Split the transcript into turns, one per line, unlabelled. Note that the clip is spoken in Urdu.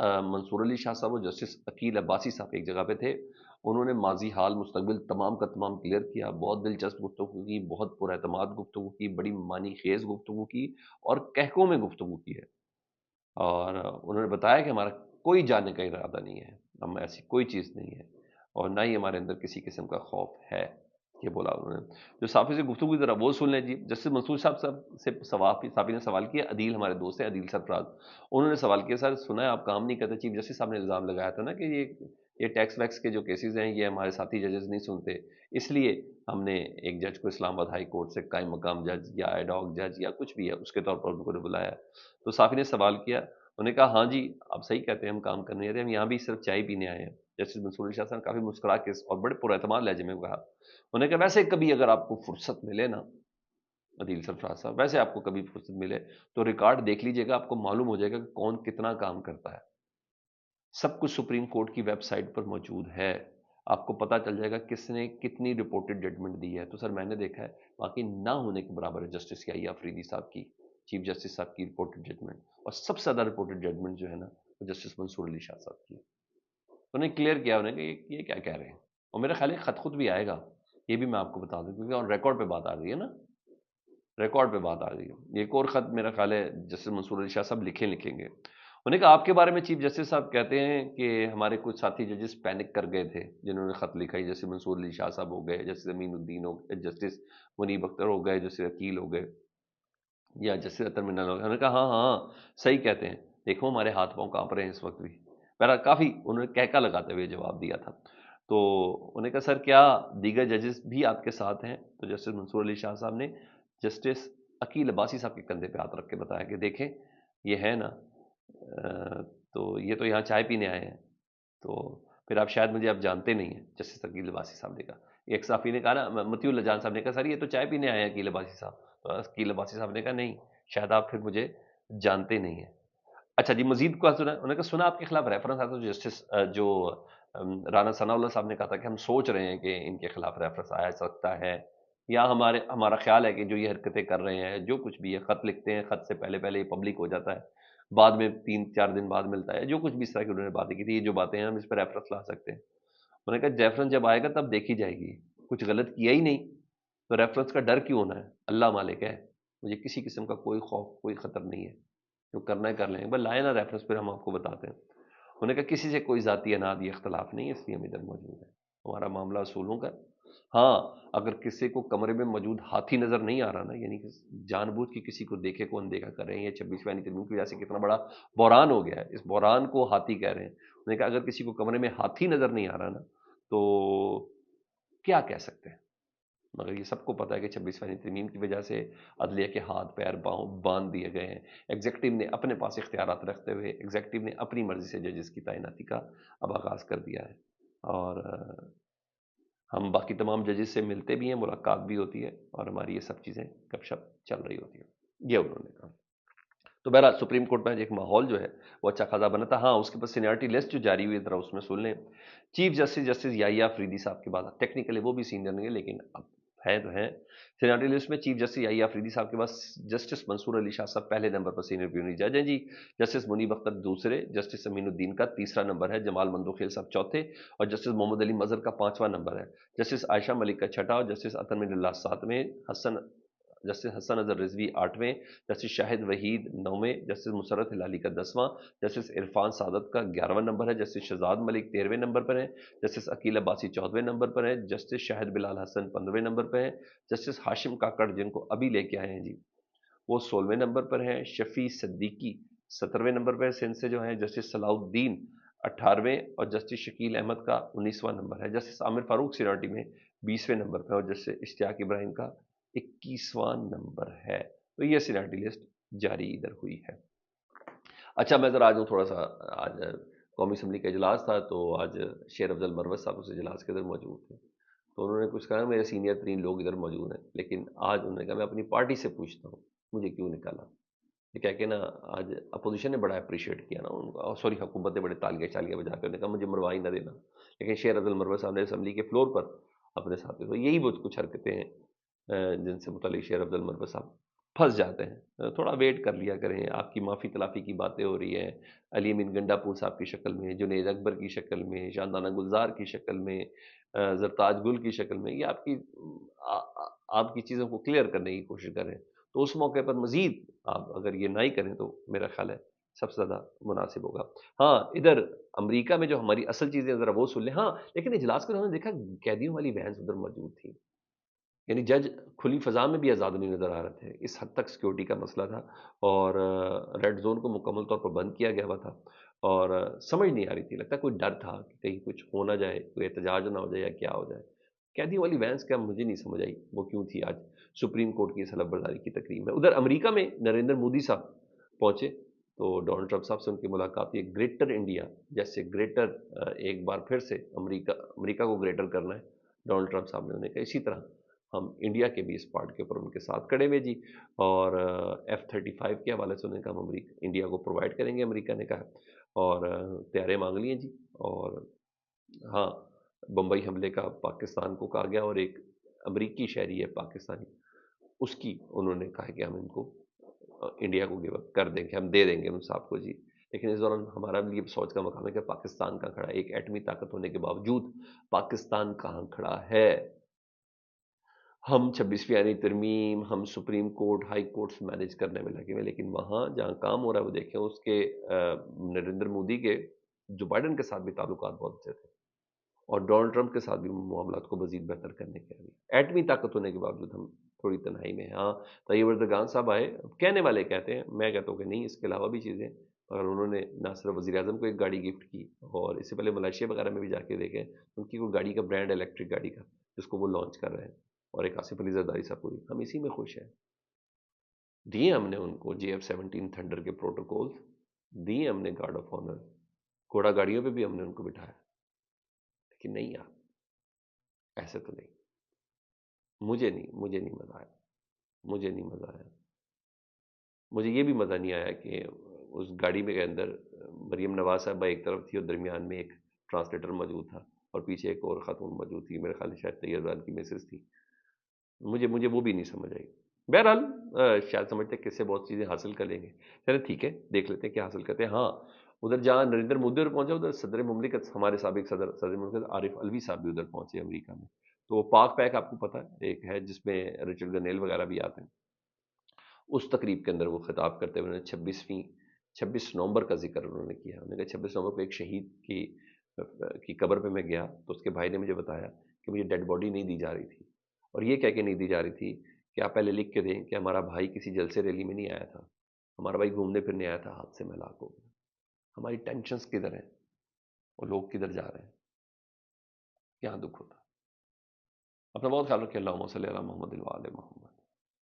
منصور علی شاہ صاحب اور جسٹس عقیل عباسی صاحب ایک جگہ پہ تھے، انہوں نے ماضی حال مستقبل تمام کا تمام کلیئر کیا، بہت دلچسپ گفتگو کی، بہت پر اعتماد گفتگو کی، بڑی معنی خیز گفتگو کی اور کہکوں میں گفتگو کی ہے، اور انہوں نے بتایا کہ ہمارا کوئی جانے کا ارادہ نہیں ہے، ہم ایسی کوئی چیز نہیں ہے اور نہ ہی ہمارے اندر کسی قسم کا خوف ہے، یہ بولا انہوں نے۔ جو صافی سے گفتگو کی ذرا وہ سن لیں جی۔ جسٹس منصور صاحب سے صافی نے سوال کیا، عدیل ہمارے دوست ہیں، عدیل سرفراز، انہوں نے سوال کیا سر سنا ہے آپ کام نہیں کرتے، چیف جسٹس صاحب نے الزام لگایا تھا نا کہ یہ ٹیکس ویکس کے جو کیسز ہیں یہ ہمارے ساتھی ججز نہیں سنتے، اس لیے ہم نے ایک جج کو اسلام آباد ہائی کورٹ سے قائم مقام جج یا ایڈ ہاک جج یا کچھ بھی ہے اس کے طور پر ان کو بلایا۔ تو صافی نے سوال کیا، انہوں نے کہا ہاں جی آپ صحیح کہتے ہیں، ہم کام کرنے آتے ہیں، ہم یہاں بھی صرف چائے پینے آئے ہیں۔ جسٹس منصور علی شاہ صاحب نے کافی مسکرا کے اور بڑے پر اعتماد لہجے میں کہا، انہوں نے کہا ویسے کبھی اگر آپ کو فرصت ملے نا عدیل سرفراز صاحب، ویسے آپ کو کبھی فرصت ملے تو ریکارڈ دیکھ لیجئے گا، آپ کو معلوم ہو جائے گا کہ کون کتنا کام کرتا ہے، سب کچھ سپریم کورٹ کی ویب سائٹ پر موجود ہے، آپ کو پتا چل جائے گا کس نے کتنی رپورٹڈ ججمنٹ دی ہے۔ تو سر میں نے دیکھا ہے باقی نہ ہونے کے برابر ہے جسٹس یحییٰ آفریدی صاحب کی، چیف جسٹس صاحب کی رپورٹڈ ججمنٹ، اور سب سے زیادہ رپورٹڈ ججمنٹ جو ہے نا وہ جسٹس منصور علی شاہ صاحب کی۔ انہوں نے کلیئر کیا، انہوں نے کہ یہ کیا کہہ رہے ہیں، اور میرا خیال ہے خط خود بھی آئے گا، یہ بھی میں آپ کو بتا دوں کیونکہ اور ریکارڈ پہ بات آ رہی ہے نا، ریکارڈ پہ بات آ رہی ہے۔ ایک اور خط میرا خیال ہے جسٹس منصور علی شاہ صاحب لکھیں گے، انہوں نے کہا آپ کے بارے میں چیف جسٹس صاحب کہتے ہیں کہ ہمارے کچھ ساتھی ججز پینک کر گئے تھے جنہوں نے خط لکھا ہے، جیسے منصور علی شاہ صاحب ہو گئے، جسٹس امین الدین ہو گئے، جسٹس منیب اختر ہو گئے، جسٹس عقیل ہو گئے یا جسٹس اطہر منال ہو گئے۔ انہوں نے کہا ہاں ہاں صحیح کہتے ہیں، دیکھو ہمارے ہاتھ پاؤں کانپ رہے ہیں اس وقت بھی، میرا کافی انہوں نے کہکا لگاتے ہوئے جواب دیا تھا۔ تو انہوں نے کہا سر کیا دیگر ججز بھی آپ کے ساتھ ہیں؟ تو جسٹس منصور علی شاہ صاحب نے جسٹس عقیل عباسی صاحب کے کندھے پہ ہاتھ رکھ کے بتایا کہ دیکھیں یہ ہے نا تو یہ تو یہاں چائے پینے آئے ہیں، تو پھر آپ شاید مجھے اب جانتے نہیں ہیں۔ جسٹس عقیل عباسی صاحب نے کہا، ایک صحافی نے کہا نا مطیع اللہ جان صاحب نے کہا سر یہ تو چائے پینے آئے ہیں عقیل عباسی صاحب، تو عقیل عباسی صاحب نے کہا نہیں شاید آپ پھر مجھے جانتے نہیں ہیں۔ اچھا جی مزید کو سنا، انہوں نے کہا سنا آپ کے خلاف ریفرنس آیا تو جسٹس جو رانا ثناء اللہ صاحب نے کہا تھا کہ ہم سوچ رہے ہیں کہ ان کے خلاف ریفرنس آیا سکتا ہے، یا ہمارا خیال ہے کہ جو یہ حرکتیں کر رہے ہیں جو کچھ بھی ہے، خط لکھتے ہیں، خط سے پہلے یہ پبلک ہو جاتا ہے، بعد میں 3-4 دن بعد ملتا ہے، جو کچھ بھی اس طرح کی انہوں نے باتیں کی تھی، یہ جو باتیں ہیں ہم اس پر ریفرنس لا سکتے ہیں۔ انہوں نے کہا ریفرنس جب آئے گا تب دیکھی جائے گی، کچھ غلط کیا ہی نہیں تو ریفرنس کا ڈر کیوں ہونا ہے، اللہ مالک ہے، مجھے کسی قسم کا کوئی خوف کوئی خطر نہیں ہے، جو کرنا ہے کر لیں، بس لائے نا ریفرنس پھر ہم آپ کو بتاتے ہیں۔ انہوں نے کہا کسی سے کوئی ذاتی اناد یا اختلاف نہیں ہے اس لیے ہم ادھر موجود ہیں، ہمارا معاملہ اصولوں کا۔ ہاں اگر کسی کو کمرے میں موجود ہاتھی نظر نہیں آ رہا نا، یعنی کہ جان بوجھ کے کسی کو دیکھے کو اندیکھا کر رہے ہیں، یہ 26 ترمیم کی وجہ سے کتنا بڑا بحران ہو گیا ہے، اس بحران کو ہاتھی کہہ رہے ہیں۔ انہوں نے کہا اگر کسی کو کمرے میں ہاتھی نظر نہیں آ رہا نا تو کیا کہہ سکتے ہیں، مگر یہ سب کو پتا ہے کہ 26 ترمیم کی وجہ سے عدلیہ کے ہاتھ پیر باندھ دیے گئے ہیں، ایگزیکٹو نے اپنے پاس اختیارات رکھتے ہوئے ایگزیکٹو نے اپنی مرضی سے ججز کی تعیناتی کا اب آغاز کر دیا ہے، اور ہم باقی تمام ججز سے ملتے بھی ہیں، ملاقات بھی ہوتی ہے، اور ہماری یہ سب چیزیں گپ شپ چل رہی ہوتی ہیں، یہ انہوں نے کہا۔ تو بہرحال سپریم کورٹ میں ایک ماحول جو ہے وہ اچھا خاصا بنا تھا۔ ہاں اس کے پاس سینیئرٹی لسٹ جو جاری ہوئی ہے ذرا اس میں سن لیں۔ چیف جسٹس یحییٰ آفریدی صاحب کے بعد ٹیکنیکلی وہ بھی سینئر نہیں ہے لیکن اب ہے تو ہیں سینیئرٹی لسٹ میں، چیف جسٹس یحییٰ آفریدی صاحب کے بعد جسٹس منصور علی شاہ صاحب پہلے نمبر پر سینئر پیونی جج ہیں جی، جسٹس منیب اختر دوسرے، جسٹس امین الدین کا تیسرا نمبر ہے، جمال مندوخیل صاحب چوتھے، اور جسٹس محمد علی مظہر کا 5واں نمبر ہے، جسٹس عائشہ ملک کا چھٹا، اور جسٹس اطہر منال 7ویں، جسٹس حسن اظہر رضوی 8ویں، جسٹس شاہد وحید 9ویں، جسٹس مسرت ہلالی کا 10واں، جسٹس عرفان سعادت کا 11واں نمبر ہے، جسٹس شہزاد ملک 13ویں نمبر پر ہیں، جسٹس عقیل عباسی 14ویں نمبر پر ہیں، جسٹس شاہد بلال حسن 15ویں نمبر پہ ہیں، جسٹس ہاشم کاکڑ جن کو ابھی لے کے آئے ہیں جی وہ 16ویں نمبر پر ہیں، شفیع صدیقی 17ویں نمبر پر سندھ سے جو ہیں، جسٹس صلاح الدین 18ویں، اور جسٹس شکیل احمد کا 19واں نمبر ہے، جسٹس عامر فاروق سینیورٹی میں 20ویں نمبر پہ، اور جسٹس اشتیاق ابراہیم کا 21واں نمبر ہے۔ تو یہ سینیورٹی لسٹ جاری ادھر ہوئی ہے۔ اچھا میں ذرا آج ہوں تھوڑا سا، آج قومی اسمبلی کا اجلاس تھا تو آج شیر افضل مروت صاحب اس اجلاس کے اندر موجود تھے، تو انہوں نے کچھ کہا میرے سینئر ترین لوگ ادھر موجود ہیں، لیکن آج انہوں نے کہا میں اپنی پارٹی سے پوچھتا ہوں مجھے کیوں نکالا، یہ کہہ کے نا آج اپوزیشن نے بڑا اپریشیٹ کیا نا ان کو، سوری حکومت نے بڑے تالیاں چالیاں بجا کے انہوں نے کہا مجھے مروائی نہ دینا، لیکن شیر افضل مروت صاحب نے اسمبلی کے فلور پر اپنے ساتھ، تو یہی وہ کچھ حرکتیں ہیں جن سے متعلق شیر افضل مروت صاحب پھنس جاتے ہیں. تھوڑا ویٹ کر لیا کریں. آپ کی معافی تلافی کی باتیں ہو رہی ہیں علی امین گنڈا پور صاحب کی شکل میں، جنید اکبر کی شکل میں، شاندانہ گلزار کی شکل میں، زرتاج گل کی شکل میں. یہ آپ کی چیزوں کو کلیئر کرنے کی کوشش کریں. تو اس موقع پر مزید آپ اگر یہ نہ ہی کریں تو میرا خیال ہے سب سے زیادہ مناسب ہوگا. ہاں ادھر امریکہ میں جو ہماری اصل چیزیں ذرا وہ سن لیں. ہااں لیکن اجلاس کو ہم نے دیکھا قیدیوں والی وینس ادھر موجود تھی. یعنی جج کھلی فضا میں بھی آزاد نہیں نظر آ رہے تھے. اس حد تک سیکیورٹی کا مسئلہ تھا اور ریڈ زون کو مکمل طور پر بند کیا گیا ہوا تھا اور سمجھ نہیں آ رہی تھی. لگتا کوئی ڈر تھا کہ کہیں کچھ ہو نہ جائے، کوئی احتجاج نہ ہو جائے یا کیا ہو جائے. قیدیوں والی وینس کا مجھے نہیں سمجھ آئی وہ کیوں تھی آج سپریم کورٹ کی حلف برداری کی تقریب میں. ادھر امریکہ میں نریندر مودی صاحب پہنچے تو ڈونلڈ ٹرمپ صاحب سے ان کی ملاقات ہوئی. گریٹر انڈیا جیسے گریٹر ایک بار پھر سے امریکہ کو گریٹر کرنا ہے. ڈونلڈ ٹرمپ صاحب نے انہیں کہا اسی طرح ہم انڈیا کے بھی اس پارٹ کے اوپر ان کے ساتھ کھڑے ہوئے جی. اور F-35 کے حوالے سے انہوں نے کہا ہم انڈیا کو پرووائڈ کریں گے. امریکہ نے کہا اور طیارے مانگ لیے جی. اور ہاں بمبئی حملے کا پاکستان کو کہا گیا اور ایک امریکی شہری ہے پاکستانی، اس کی انہوں نے کہا کہ ہم ان کو انڈیا کو گیو اپ کر دیں گے، ہم دے دیں گے ان صاحب کو جی. لیکن اس دوران ہمارا بھی یہ سوچ کا مقام ہے کہ پاکستان کہاں کھڑا ہے. ایک ایٹمی طاقت ہونے کے باوجود پاکستان کہاں کھڑا ہے. ہم 26ویں آئینی ترمیم، ہم supreme court, high courts manage کرنے میں لگے ہوئے، لیکن وہاں جہاں کام ہو رہا ہے وہ دیکھیں اس کے نریندر مودی کے جو بائیڈن کے ساتھ بھی تعلقات بہت اچھے تھے اور ڈونلڈ ٹرمپ کے ساتھ بھی معاملات کو مزید بہتر کرنے کے لیے ایٹمی طاقت ہونے کے باوجود ہم تھوڑی تنہائی میں ہیں. ہاں طیب اردگان صاحب آئے، کہنے والے کہتے ہیں، میں کہتا ہوں کہ نہیں، اس کے علاوہ بھی چیزیں. اور انہوں نے نہ صرف وزیر اعظم کو ایک گاڑی گفٹ کی اور اس سے پہلے ملائیشیا وغیرہ میں بھی جا کے دیکھیں ان کی کوئی گاڑی کا برانڈ الیکٹرک گاڑی کا جس کو وہ لانچ کر رہے ہیں اور ایک آصف علی زرداری صاحب پوری. ہم اسی میں خوش ہیں. دیے ہم نے ان کو GF-17 تھنڈر کے پروٹوکول دیے، ہم نے گارڈ آف آنر، گھوڑا گاڑیوں پہ بھی ہم نے ان کو بٹھایا. لیکن نہیں یار ایسے تو نہیں. مجھے نہیں مزہ آیا. مجھے نہیں مزہ آیا. مجھے یہ بھی مزہ نہیں آیا کہ اس گاڑی میں کے اندر مریم نواز صاحبہ ایک طرف تھی اور درمیان میں ایک ٹرانسلیٹر موجود تھا اور پیچھے ایک اور خاتون موجود تھی. میرے خیال شاید طیب اردگان کی میسز تھی. مجھے وہ بھی نہیں سمجھ آئی. بہرحال شاید سمجھتے کہ اس سے بہت چیزیں حاصل کر لیں گے. چلے ٹھیک ہے، دیکھ لیتے ہیں کیا حاصل کرتے ہیں. ہاں ادھر جہاں نریندر مودی ادھر پہنچا ادھر صدر مملکت ہمارے سابق صدر مملکت عارف الوی صاحب بھی ادھر پہنچے امریکہ میں. تو پاک پیک آپ کو پتہ ہے ایک ہے جس میں رچرڈ گنیل وغیرہ بھی آتے ہیں. اس تقریب کے اندر وہ خطاب کرتے ہوئے 26 نومبر کا ذکر انہوں نے کیا. انہوں نے کہا 26 نومبر کو ایک شہید کی قبر پہ میں گیا تو اس کے بھائی نے مجھے بتایا کہ مجھے ڈیڈ باڈی نہیں دی جا رہی تھی اور یہ کہہ کے نہیں دی جا رہی تھی کہ آپ پہلے لکھ کے دیں کہ ہمارا بھائی کسی جلسے ریلی میں نہیں آیا تھا، ہمارا بھائی گھومنے پھرنے آیا تھا، حادثے میں ہلاک ہو گیا. ہماری ٹینشنز کدھر ہیں اور لوگ کدھر جا رہے ہیں؟ یہاں دکھ ہوتا. اپنا بہت خیال رکھیں. اللہم صلی علی محمد وعلی محمد.